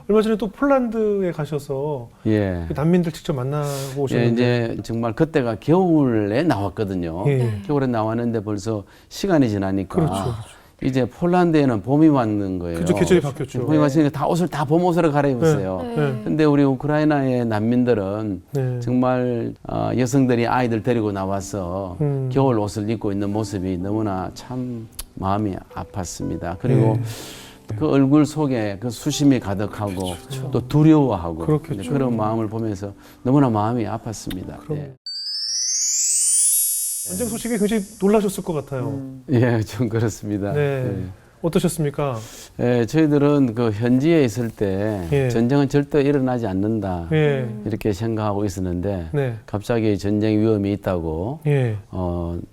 얼마 전에 또 폴란드에 가셔서 예. 난민들 직접 만나고 예, 오셨는데 이제 정말 그때가 겨울에 나왔거든요. 예. 겨울에 나왔는데 벌써 시간이 지나니까 그렇죠. 이제 폴란드에는 봄이 왔는 거예요. 그죠, 계절이 바뀌었죠. 봄이 왔으니까 다 옷을 다 봄 옷으로 갈아입었어요. 네. 근데 우리 우크라이나의 난민들은 네. 정말 여성들이 아이들 데리고 나와서 겨울 옷을 입고 있는 모습이 너무나 참 마음이 아팠습니다. 그리고 그 얼굴 속에 그 수심이 가득하고 또 두려워하고 그렇겠죠. 그런 마음을 보면서 너무나 마음이 아팠습니다. 예. 전쟁 소식에 굉장히 놀라셨을 것 같아요. 예, 좀 그렇습니다. 네. 어떠셨습니까? 예, 저희들은 그 현지에 있을 때 예. 전쟁은 절대 일어나지 않는다 예. 이렇게 생각하고 있었는데 네. 갑자기 전쟁 위험이 있다고 예.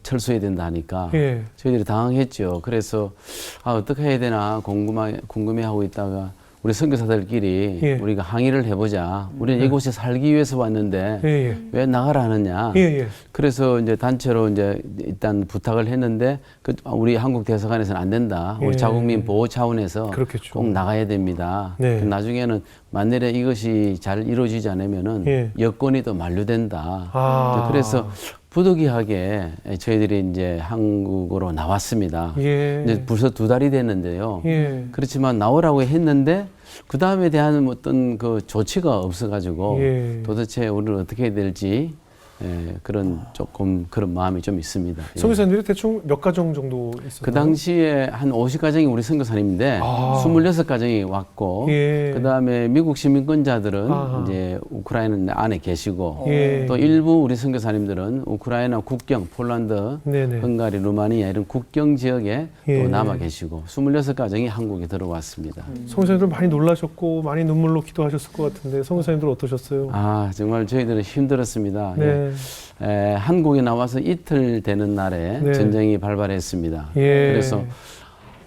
철수해야 된다 하니까 예. 저희들이 당황했죠. 그래서 어떻게 해야 되나 궁금해하고 있다가 우리 선교사들끼리 예. 우리가 항의를 해보자. 우리는 이곳에 살기 위해서 왔는데 예. 왜 나가라 하느냐. 예. 그래서 이제 단체로 이제 일단 부탁을 했는데 우리 한국 대사관에서는 안 된다. 우리 예. 자국민 보호 차원에서 그렇겠죠. 꼭 나가야 됩니다. 네. 나중에는 만일에 이것이 잘 이루어지지 않으면은 예. 여권이 또 만료된다. 아. 그래서 부득이하게 저희들이 이제 한국으로 나왔습니다. 예. 이제 벌써 2달이 됐는데요. 예. 그렇지만 나오라고 했는데 그 다음에 대한 어떤 그 조치가 없어가지고 예. 도대체 우리를 어떻게 해야 될지 그런 조금 그런 마음이 좀 있습니다. 예. 선교사님들이 대충 몇 가정 정도 있었나요? 그 당시에 한 50가정이 우리 선교사님인데 26가정이 왔고 예. 그 다음에 미국 시민권자들은 아하. 이제 우크라이나 안에 계시고 예. 또 일부 우리 선교사님들은 우크라이나 국경, 폴란드, 네네. 헝가리, 루마니아 이런 국경 지역에 예. 또 남아 계시고 26가정이 한국에 들어왔습니다. 선교사님들 많이 놀라셨고 많이 눈물로 기도하셨을 것 같은데 선교사님들 어떠셨어요? 아 정말 저희들은 힘들었습니다. 네. 한국에 나와서 이틀 되는 날에 네. 전쟁이 발발했습니다. 예. 그래서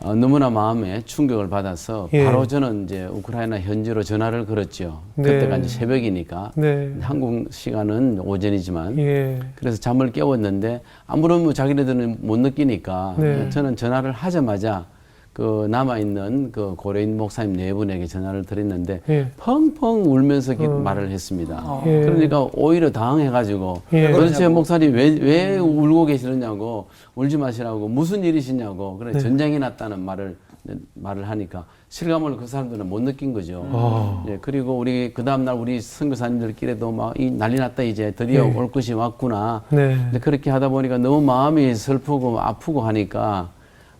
너무나 마음에 충격을 받아서 예. 바로 저는 이제 우크라이나 현지로 전화를 걸었죠. 네. 그때가 이제 새벽이니까 네. 한국 시간은 오전이지만 예. 그래서 잠을 깨웠는데 아무런 뭐 자기네들은 못 느끼니까 네. 저는 전화를 하자마자 그 남아있는 그 고려인 목사님 4분에게 전화를 드렸는데 예. 펑펑 울면서 말을 했습니다. 예. 그러니까 오히려 당황해가지고 예. 도대체 목사님 왜 울고 계시느냐고 울지 마시라고 무슨 일이시냐고 그래 네. 전쟁이 났다는 말을 하니까 실감을 그 사람들은 못 느낀 거죠. 예, 그리고 우리 그 다음날 우리 선교사님들끼리도 막 이 난리 났다 이제 드디어 네. 올 것이 왔구나. 네. 근데 그렇게 하다 보니까 너무 마음이 슬프고 아프고 하니까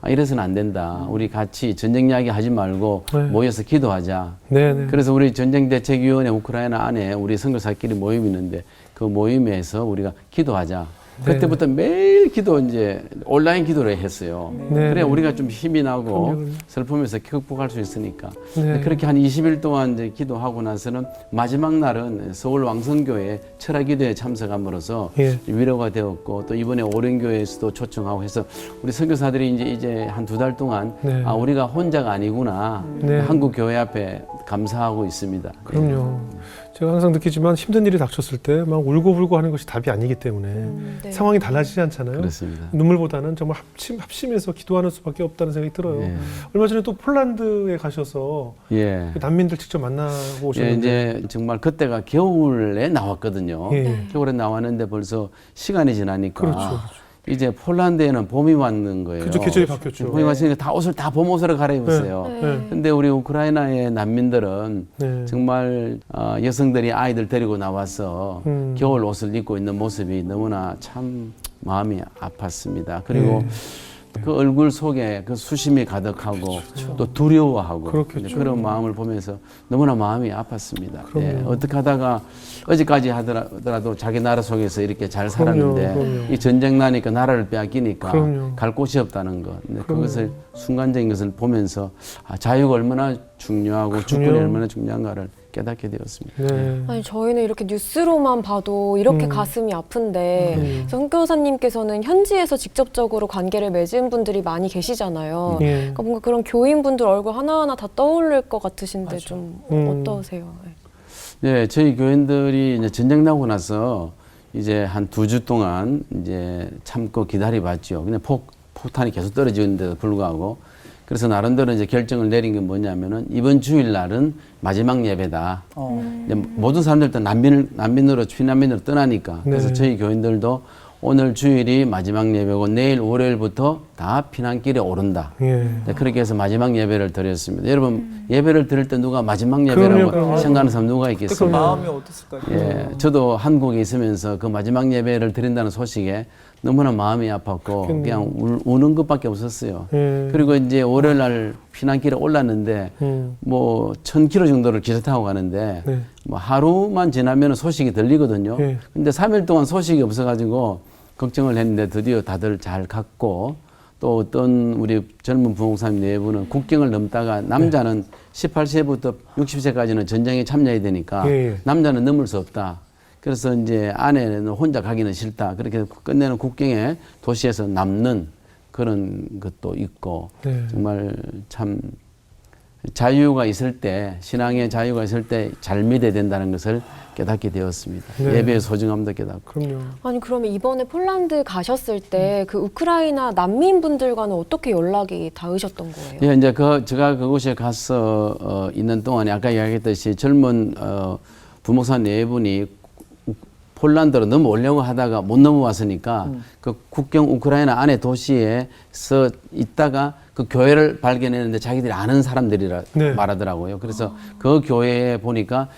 이래서는 안 된다. 우리 같이 전쟁 이야기 하지 말고 네. 모여서 기도하자. 네네. 그래서 우리 전쟁대책위원회 우크라이나 안에 우리 선교사끼리 모임이 있는데 그 모임에서 우리가 기도하자. 네. 그때부터 매일 기도 이제 온라인 기도를 했어요. 네. 그래 우리가 좀 힘이 나고 그럼요. 슬픔에서 극복할 수 있으니까. 네. 그렇게 한 20일 동안 이제 기도하고 나서는 마지막 날은 서울 왕성교회 철학기도에 참석함으로써 예. 위로가 되었고 또 이번에 오륜교회에서도 초청하고 해서 우리 선교사들이 이제 한 2달 동안 네. 우리가 혼자가 아니구나 네. 한국 교회 앞에 감사하고 있습니다. 그럼요. 제가 항상 느끼지만 힘든 일이 닥쳤을 때 막 울고불고 하는 것이 답이 아니기 때문에 네. 상황이 달라지지 않잖아요. 그렇습니다. 눈물보다는 정말 합심해서 기도하는 수밖에 없다는 생각이 들어요. 예. 얼마 전에 또 폴란드에 가셔서 예. 난민들 직접 만나고 예, 오셨는데 이제 정말 그때가 겨울에 나왔거든요. 예. 겨울에 나왔는데 벌써 시간이 지나니까 그렇죠. 이제 폴란드에는 봄이 왔는 거예요. 그죠, 계절이 바뀌었죠. 봄이 왔으니까 다 옷을 다 봄 옷으로 갈아입었어요. 네. 근데 우리 우크라이나의 난민들은 네. 정말 여성들이 아이들 데리고 나와서 겨울 옷을 입고 있는 모습이 너무나 참 마음이 아팠습니다. 그리고 그 얼굴 속에 그 수심이 가득하고 또 두려워하고 그렇겠죠. 그런 마음을 보면서 너무나 마음이 아팠습니다. 그럼요. 예, 어떻게 하다가 어제까지 하더라도 자기 나라 속에서 이렇게 잘 살았는데 그럼요. 이 전쟁 나니까 나라를 빼앗기니까 그럼요. 갈 곳이 없다는 것. 근데 그럼요. 그것을 순간적인 것을 보면서 자유가 얼마나 중요하고 주권이 얼마나 중요한가를 깨닫게 되었습니다. 네. 아니 저희는 이렇게 뉴스로만 봐도 이렇게 가슴이 아픈데 선교사님께서는 현지에서 직접적으로 관계를 맺은 분들이 많이 계시잖아요. 예. 그러니까 뭔가 그런 교인분들 얼굴 하나하나 다 떠오를 것 같으신데 좀 어떠세요? 네, 저희 교인들이 이제 전쟁 나고 나서 이제 한 2주 동안 이제 참고 기다려봤죠. 근데 폭탄이 계속 떨어지는데도 불구하고 그래서 나름대로 이제 결정을 내린 게 뭐냐면은 이번 주일날은 마지막 예배다. 이제 모든 사람들도 난민으로 피난민으로 떠나니까. 그래서 네. 저희 교인들도 오늘 주일이 마지막 예배고 내일 월요일부터 다 피난길에 오른다. 예. 네, 그렇게 해서 마지막 예배를 드렸습니다. 여러분 예배를 드릴 때 누가 마지막 예배라고 그럼요. 생각하는 사람 누가 있겠습니까? 마음이 어땠을까요? 예, 저도 한국에 있으면서 그 마지막 예배를 드린다는 소식에 너무나 마음이 아팠고 그냥 우는 것밖에 없었어요. 예. 그리고 이제 월요일 날 피난길에 올랐는데 뭐 1000km 정도를 기차 타고 가는데 네. 뭐 하루만 지나면 소식이 들리거든요. 예. 근데 3일 동안 소식이 없어가지고 걱정을 했는데 드디어 다들 잘 갔고 또 어떤 우리 젊은 부목사님 네 분은 국경을 넘다가 남자는 18세부터 60세까지는 전쟁에 참여해야 되니까 예. 남자는 넘을 수 없다. 그래서 이제 아내는 혼자 가기는 싫다. 그렇게 끝내는 국경에 도시에서 남는 그런 것도 있고 네. 정말 참 자유가 있을 때 신앙의 자유가 있을 때 잘 믿어야 된다는 것을 깨닫게 되었습니다. 네. 예배의 소중함도 깨닫고. 그럼요. 아니 그러면 이번에 폴란드 가셨을 때 그 우크라이나 난민분들과는 어떻게 연락이 닿으셨던 거예요? 예, 이제 제가 그곳에 가서 있는 동안에 아까 이야기했듯이 젊은 부목사 네 분이 폴란드로 넘어오려고 하다가 못 넘어왔으니까 그 국경 우크라이나 안에 도시에서 있다가 그 교회를 발견했는데 자기들이 아는 사람들이라 네. 말하더라고요. 그래서 그 교회에 보니까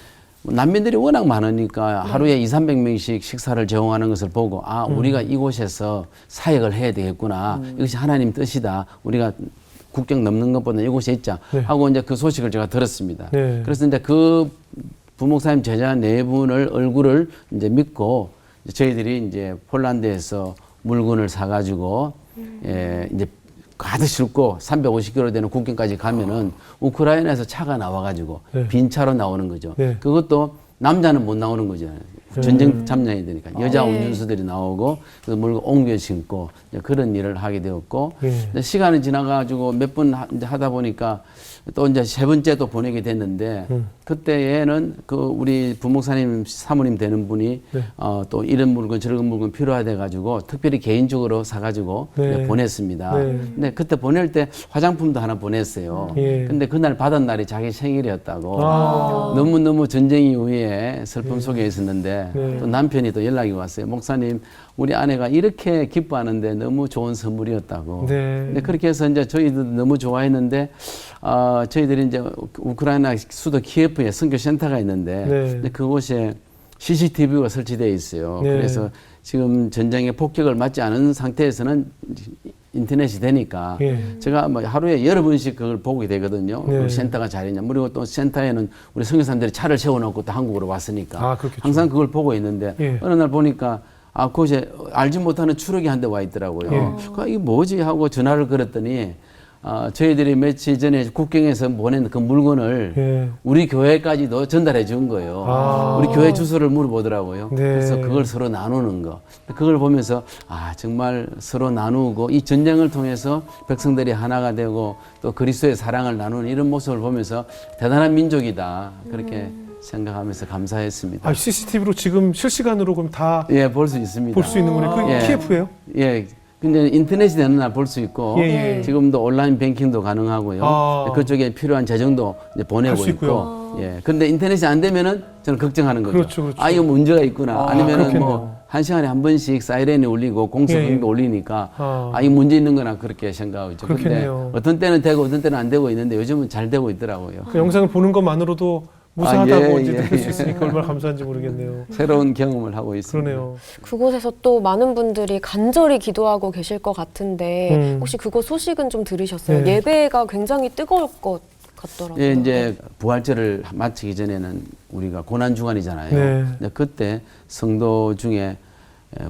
난민들이 워낙 많으니까 하루에 200~300명씩 식사를 제공하는 것을 보고 아 우리가 이곳에서 사역을 해야 되겠구나. 이것이 하나님 뜻이다. 우리가 국경 넘는 것보다 이곳에 있자 네. 하고 이제 그 소식을 제가 들었습니다. 네. 그래서 이제 그 부목사님 제자 네 분을 얼굴을 이제 믿고 저희들이 이제 폴란드에서 물건을 사가지고 이제 가득 싣고 350km 되는 국경까지 가면은 우크라이나에서 차가 나와가지고 네. 빈 차로 나오는 거죠. 네. 그것도 남자는 못 나오는 거잖아요. 전쟁 참여해야 되니까 여자 네. 운전수들이 나오고 그래서 물건 옮겨 신고 이제 그런 일을 하게 되었고 네. 근데 시간이 지나가지고 몇 번 하다 보니까 또 이제 세 번째도 보내게 됐는데 그때에는 그 우리 부목사님 사모님 되는 분이 네. 또 이런 물건 저런 물건 필요하대 가지고 특별히 개인적으로 사가지고 네. 이제 보냈습니다. 네. 근데 그때 보낼 때 화장품도 하나 보냈어요. 예. 근데 그날 받은 날이 자기 생일이었다고 아. 너무너무 전쟁 이후에 슬픔 속에 있었는데 네. 또 남편이 또 연락이 왔어요. 목사님 우리 아내가 이렇게 기뻐하는데 너무 좋은 선물이었다고. 네. 근데 그렇게 해서 이제 저희도 너무 좋아했는데 저희들이 이제 우크라이나 수도 키예프에 선교센터가 있는데 네. 근데 그곳에 CCTV가 설치되어 있어요. 네. 그래서 지금 전쟁의 폭격을 맞지 않은 상태에서는 인터넷이 되니까 예. 제가 뭐 하루에 여러 번씩 그걸 보게 되거든요. 네. 그 센터가 잘 있냐. 그리고 또 센터에는 우리 선교사님들이 차를 세워놓고 또 한국으로 왔으니까 아, 그렇겠죠. 항상 그걸 보고 있는데 예. 어느 날 보니까 그곳에 알지 못하는 추럭이 한 대 와 있더라고요. 예. 이게 뭐지 하고 전화를 걸었더니 저희들이 며칠 전에 국경에서 보낸 그 물건을 예. 우리 교회까지도 전달해 준 거예요. 아. 우리 교회 주소를 물어보더라고요. 네. 그래서 그걸 서로 나누는 거. 그걸 보면서 정말 서로 나누고 이 전쟁을 통해서 백성들이 하나가 되고 또 그리스도의 사랑을 나누는 이런 모습을 보면서 대단한 민족이다. 그렇게 생각하면서 감사했습니다. CCTV로 지금 실시간으로 그럼 다 예, 볼 수 있습니다. 볼 수 있는 거네. 그 예. 키예프예요? 예. 근데 인터넷이 되는 날 볼 수 있고 예, 예. 지금도 온라인 뱅킹도 가능하고요. 아. 그쪽에 필요한 재정도 이제 보내고 할수 있고. 있고요. 예. 근데 인터넷이 안 되면은 저는 걱정하는 거죠. 그렇죠, 그렇죠. 이거 문제가 있구나. 아니면은 그렇겠네요. 뭐 한 시간에 한 번씩 사이렌이 울리고 공소경도 예, 예. 울리니까 이거 문제 있는 거나 그렇게 생각하죠. 근데 그렇겠네요. 어떤 때는 되고 어떤 때는 안 되고 있는데 요즘은 잘 되고 있더라고요. 그 영상을 보는 것만으로도 무사하다고 예, 이제 예, 느낄 수 예. 있으니까 얼마나 감사한지 모르겠네요. 새로운 경험을 하고 있습니다. 그러네요. 그곳에서 또 많은 분들이 간절히 기도하고 계실 것 같은데 혹시 그곳 소식은 좀 들으셨어요? 네. 예배가 굉장히 뜨거울 것 같더라고요. 예, 이제 부활절을 마치기 전에는 우리가 고난 주간이잖아요. 네. 근데 그때 성도 중에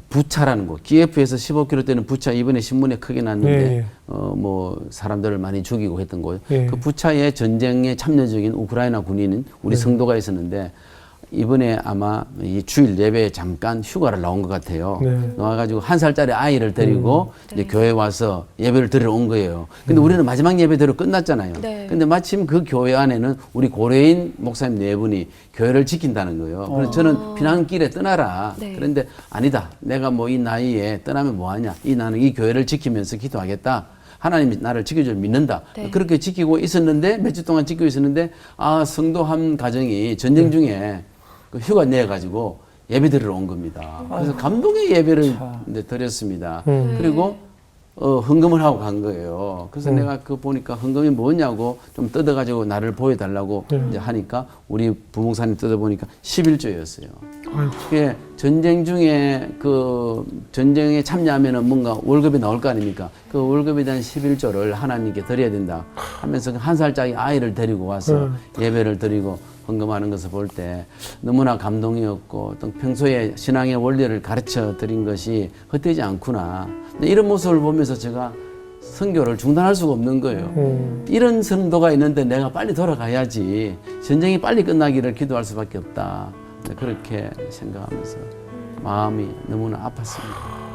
부차라는 곳, 키예프에서 15km 되는 부차 이번에 신문에 크게 났는데 네. 뭐 사람들을 많이 죽이고 했던 곳. 네. 그 부차의 전쟁에 참여적인 우크라이나 군인은 우리 성도가 있었는데 이번에 아마 이 주일 예배에 잠깐 휴가를 나온 것 같아요. 네. 나와가지고 1살짜리 아이를 데리고 이제 네. 교회 와서 예배를 드리러 온 거예요. 근데 우리는 마지막 예배대로 끝났잖아요. 네. 근데 마침 그 교회 안에는 우리 고려인 목사님 네 분이 교회를 지킨다는 거예요. 그래서 저는 피난길에 떠나라. 네. 그런데 아니다. 내가 뭐 이 나이에 떠나면 뭐하냐. 나는 이 교회를 지키면서 기도하겠다. 하나님이 나를 지켜줄 믿는다. 네. 그렇게 지키고 있었는데 몇 주 동안 지키고 있었는데 성도 한 가정이 전쟁 중에 그 휴가 내 가지고 예배 드리러 온 겁니다. 그래서 감동의 예배를 이제 드렸습니다. 그리고 헌금을 하고 간 거예요. 그래서 내가 그 보니까 헌금이 뭐냐고 좀 뜯어가지고 나를 보여달라고 이제 하니까 우리 부목사님 뜯어보니까 11조였어요. 그게 전쟁 중에 그 전쟁에 참여하면은 뭔가 월급이 나올 거 아닙니까? 그 월급에 대한 11조를 하나님께 드려야 된다 하면서 한 살짜리 아이를 데리고 와서 예배를 드리고 헌금하는 것을 볼 때 너무나 감동이었고 또 평소에 신앙의 원리를 가르쳐 드린 것이 헛되지 않구나. 근데 이런 모습을 보면서 제가 선교를 중단할 수가 없는 거예요. 이런 성도가 있는데 내가 빨리 돌아가야지 전쟁이 빨리 끝나기를 기도할 수밖에 없다. 그렇게 생각하면서 마음이 너무나 아팠습니다.